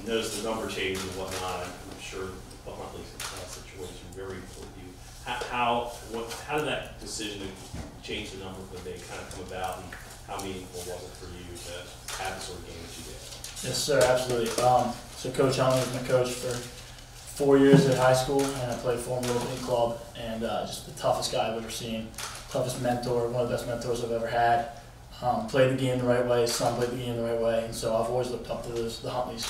noticed the number change and whatnot. I'm sure the Huntley situation very important to you. How did that decision to change the number for the day kind of come about, and how meaningful was it for you to have the sort of game that you did? Yes, sir, absolutely. So Coach Huntley was my coach for 4 years at high school, and I played for him in the club, and just the toughest guy I've ever seen, toughest mentor, one of the best mentors I've ever had. Played the game the right way, his son played the game the right way, and so I've always looked up to the Huntleys.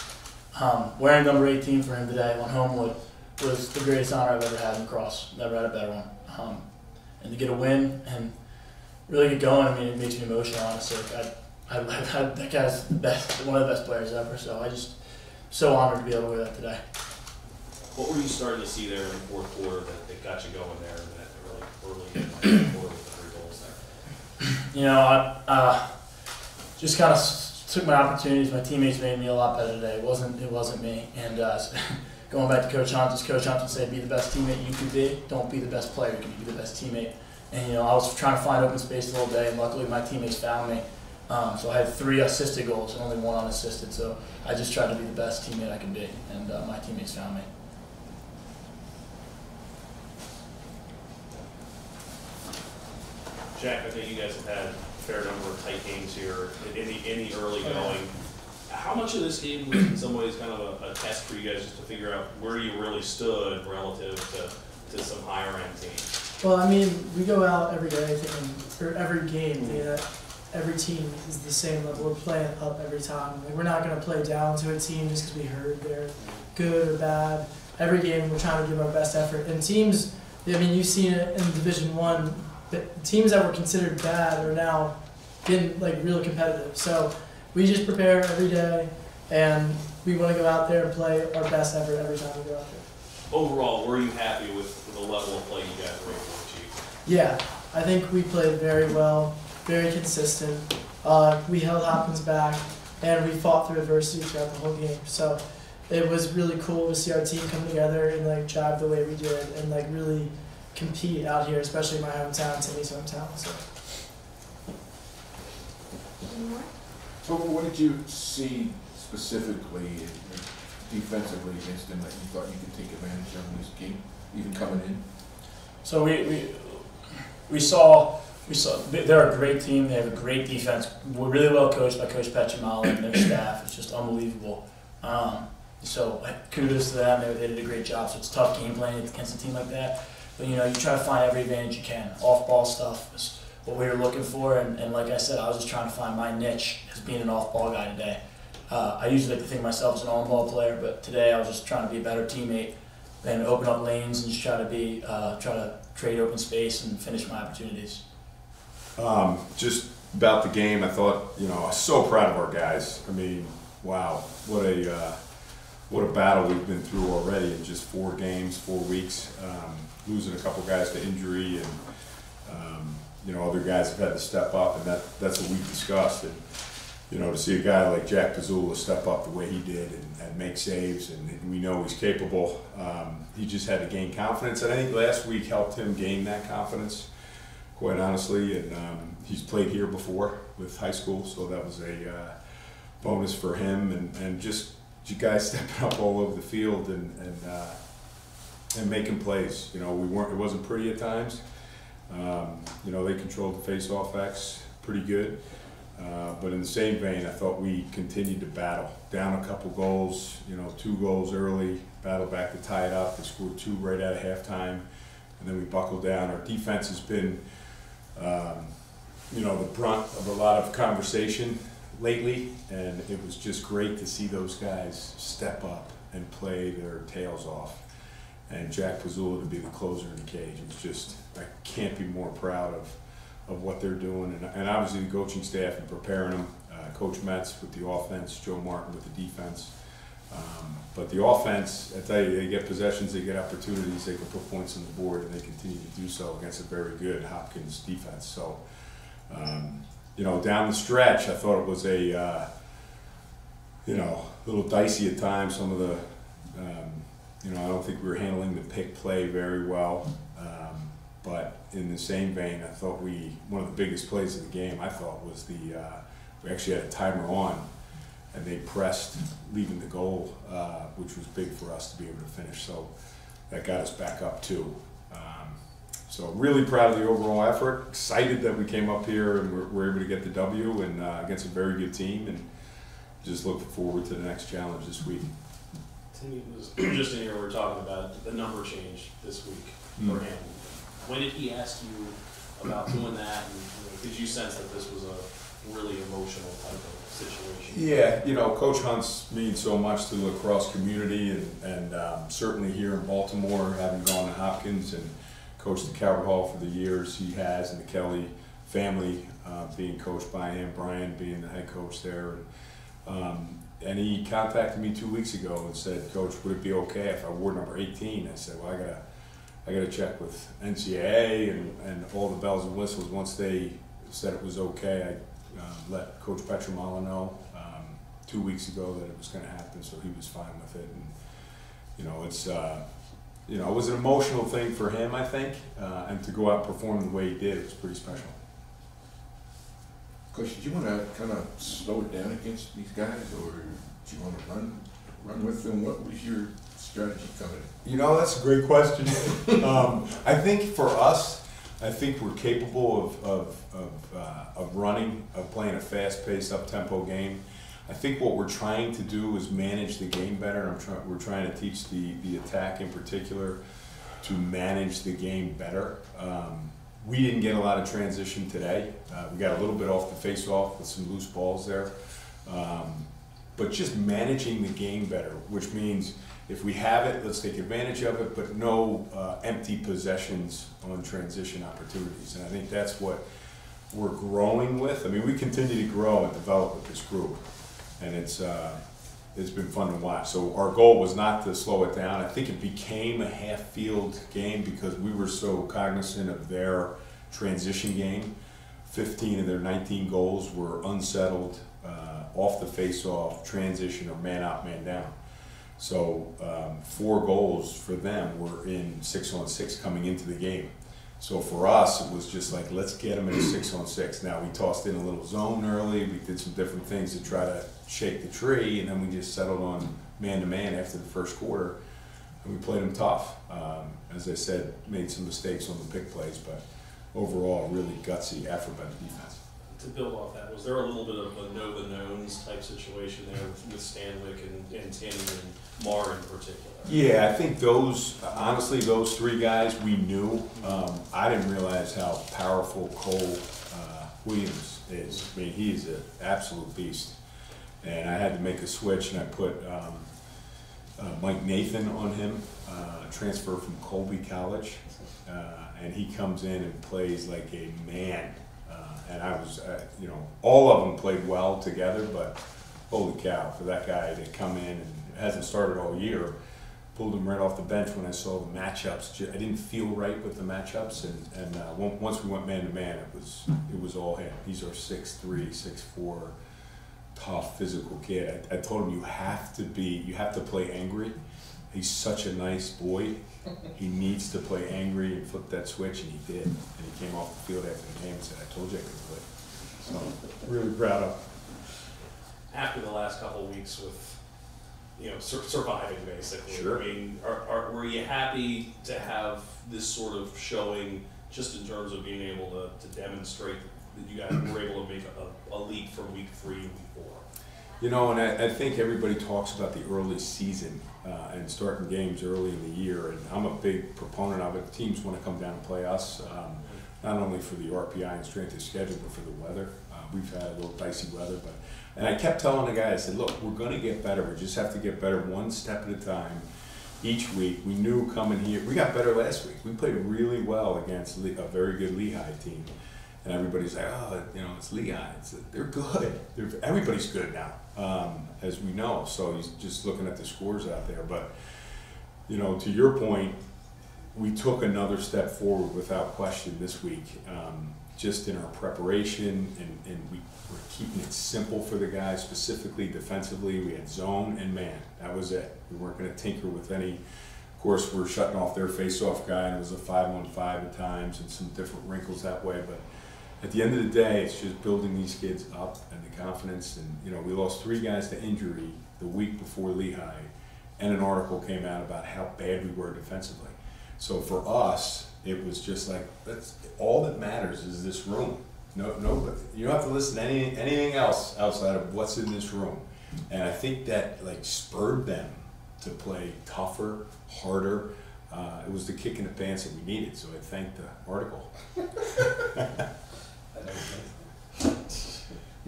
Wearing number 18 for him today on Homewood was the greatest honor I've ever had in lacrosse. Never had a better one. And to get a win and really get going, I mean, it makes me emotional, honestly. That guy's one of the best players ever, so I just so honored to be able to wear that today. What were you starting to see there in the fourth quarter that got you going there, and that really early quarter with the 3 goals there? You know, I just kind of took my opportunities. My teammates made me a lot better today. It wasn't me. And going back to Coach Johnson said, be the best teammate you can be. Don't be the best player. You can be the best teammate. And, you know, I was trying to find open space the whole day, and luckily my teammates found me. So I had 3 assisted goals and only 1 unassisted. So I just tried to be the best teammate I could be, and my teammates found me. Jack, I think you guys have had a fair number of tight games here in the early going. How much of this game was in some ways kind of a test for you guys just to figure out where you really stood relative to some higher end teams? Well, I mean, we go out every day thinking, or every game, thinking that every team is the same level. We're playing up every time. Like, we're not going to play down to a team just because we heard they're good or bad. Every game we're trying to give our best effort. And teams, I mean, you've seen it in Division I. The teams that were considered bad are now getting like real competitive. So we just prepare every day, and we want to go out there and play our best effort every time we go out there. Overall, were you happy with the level of play you guys were able to achieve? Yeah, I think we played very well, very consistent. We held Hopkins back, and we fought through adversity throughout the whole game. So it was really cool to see our team come together and like drive the way we did, and like really compete out here, especially in my hometown, Timmy's hometown. So what did you see specifically defensively against them that you thought you could take advantage of in this game, even coming in? So we saw they're a great team. They have a great defense. We're really well coached by Coach Pezzulla and their staff. It's just unbelievable. So kudos to them. They did a great job. So it's tough game playing against a team like that. But, you know, you try to find every advantage you can. Off-ball stuff is what we were looking for, and like I said, I was just trying to find my niche as being an off-ball guy today. I usually like to think of myself as an on-ball player, but today I was just trying to be a better teammate and open up lanes and just try to trade open space and finish my opportunities. Just about the game, I thought, you know, I was so proud of our guys. I mean, wow, what a battle we've been through already in just 4 games, 4 weeks. Losing a couple guys to injury, and you know, other guys have had to step up, and that's what we discussed. And you know, to see a guy like Jack Pezzulla step up the way he did and make saves, and we know he's capable. He just had to gain confidence, and I think last week helped him gain that confidence, quite honestly. And he's played here before with high school, so that was a bonus for him. And just you guys stepping up all over the field and making plays. You know, it wasn't pretty at times. You know, they controlled the face-off X pretty good. But in the same vein, I thought we continued to battle. Down a couple goals, you know, 2 goals early, battled back to tie it up. They scored 2 right out of halftime, and then we buckled down. Our defense has been, you know, the brunt of a lot of conversation lately, and it was just great to see those guys step up and play their tails off. And Jack Pezzulla to be the closer in the cage. It was just, I can't be more proud of what they're doing. And obviously the coaching staff and preparing them. Coach Metz with the offense, Joe Martin with the defense. But the offense, I tell you, they get possessions, they get opportunities, they can put points on the board, and they continue to do so against a very good Hopkins defense. So, you know, down the stretch, I thought it was a, you know, a little dicey at times. Some of the, you know, I don't think we were handling the pick play very well. But in the same vein, I thought one of the biggest plays of the game, I thought, was we actually had a timer on, and they pressed leaving the goal, which was big for us to be able to finish. So that got us back up too. So really proud of the overall effort. Excited that we came up here and we're able to get the W and against a very good team, and just looking forward to the next challenge this week. Timmy was just in here, we were talking about the number change this week for him. When did he ask you about doing that, and did you sense that this was a really emotional type of situation? Yeah, Coach Hunt's means so much to the lacrosse community, and certainly here in Baltimore, having gone to Hopkins and coached the Calvert Hall for the years he has, and the Kelly family being coached by him, Brian being the head coach there. And he contacted me 2 weeks ago and said, "Coach, would it be okay if I wore number 18?" I said, "Well, I gotta check with NCAA and all the bells and whistles." Once they said it was okay, I let Coach Pezzulla know 2 weeks ago that it was going to happen, so he was fine with it. And it's it was an emotional thing for him, I think, and to go out and perform the way he did, it was pretty special. Coach, did you want to kind of slow it down against these guys, or did you want to run with them? What was your strategy coming in? That's a great question. I think for us, I think we're capable of running, of playing a fast-paced, up-tempo game. I think what we're trying to do is manage the game better. We're trying to teach the attack in particular to manage the game better. We didn't get a lot of transition today. We got a little bit off the face-off with some loose balls there. But just managing the game better, which means if we have it, let's take advantage of it, but no empty possessions on transition opportunities. And I think that's what we're growing with. I mean, we continue to grow and develop with this group, and it's been fun to watch. So our goal was not to slow it down. I think it became a half-field game because we were so cognizant of their transition game. 15 of their 19 goals were unsettled, off the face-off, transition, or man out, man down. So 4 goals for them were in 6-on-6 coming into the game. So for us, it was just like, let's get them in a 6-on-6. Now, we tossed in a little zone early. We did some different things to try to shake the tree, and then we just settled on man-to-man after the first quarter, and we played them tough. As I said, made some mistakes on the pick plays, but overall, really gutsy effort by the defense. To build off that, was there a little bit of a know-the-knowns type situation there with Stanwyck and Timmy and Mar in particular? Yeah, I think honestly, those 3 guys we knew. I didn't realize how powerful Cole Williams is. I mean, he's an absolute beast. And I had to make a switch, and I put Mike Nathan on him, transfer from Colby College. And he comes in and plays like a man. And I was, all of them played well together, but holy cow, for that guy to come in and hasn't started all year, pulled him right off the bench when I saw the matchups. I didn't feel right with the matchups, and once we went man-to-man, it was all him. He's our 6'3", 6'4", tough, physical kid. I told him, you have to play angry. He's such a nice boy. He needs to play angry and flip that switch, and he did. And he came off the field after the game and said, "I told you I could play." So, really proud of him. After the last couple of weeks with, surviving basically. Sure. I mean, were you happy to have this sort of showing, just in terms of being able to demonstrate that you guys were able to make a leap from week 3 to week 4? And I think everybody talks about the early season and starting games early in the year, and I'm a big proponent of it. Teams want to come down and play us, not only for the RPI and strength of schedule, but for the weather. We've had a little dicey weather, and I kept telling the guys, I said, look, we're going to get better. We just have to get better one step at a time. Each week, we knew coming here, we got better last week. We played really well against a very good Lehigh team. And everybody's like, oh, it's Lehigh. They're good. Everybody's good now, as we know. So he's just looking at the scores out there. But, to your point, we took another step forward without question this week, just in our preparation, and we were keeping it simple for the guys, specifically defensively. We had zone and man. That was it. We weren't going to tinker with any. Of course, we're shutting off their face-off guy, and it was a 5-on-5 at times and some different wrinkles that way. But at the end of the day, it's just building these kids up and the confidence. And you know, we lost 3 guys to injury the week before Lehigh, and an article came out about how bad we were defensively. So for us, it was just like, that's all that matters is this room. No, you don't have to listen to anything else outside of what's in this room. And I think that like spurred them to play tougher, harder. It was the kick in the pants that we needed. So I thank the article. You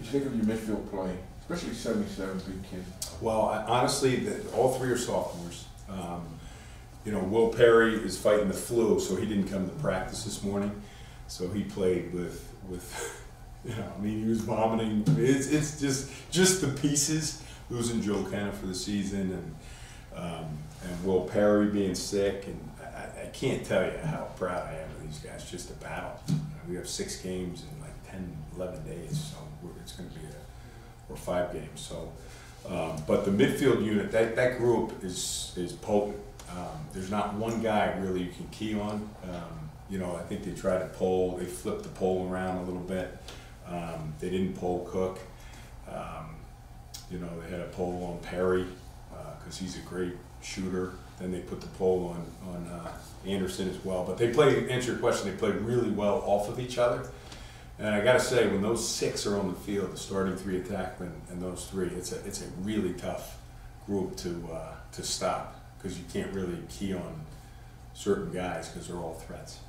think of your midfield play, especially 77 big kid. Well, honestly, all 3 are sophomores. You know, Will Perry is fighting the flu, so he didn't come to practice this morning. So he played with you know, I mean, he was vomiting. It's just the pieces. Losing Joe Kenna for the season, and Will Perry being sick, and I can't tell you how proud I am of these guys. Just a battle. We have 6 games in like 10, 11 days, so it's going to be or 5 games. So, but the midfield unit, that group is potent. There's not one guy really you can key on. You know, I think they tried to they flipped the poll around a little bit. They didn't poll Cook. You know, they had a poll on Perry because he's a great shooter. Then they put the poll on Anderson as well. But they played, answer your question, they played really well off of each other. And I got to say, when those 6 are on the field, the starting 3 attackmen and those 3, it's a really tough group to stop because you can't really key on certain guys because they're all threats.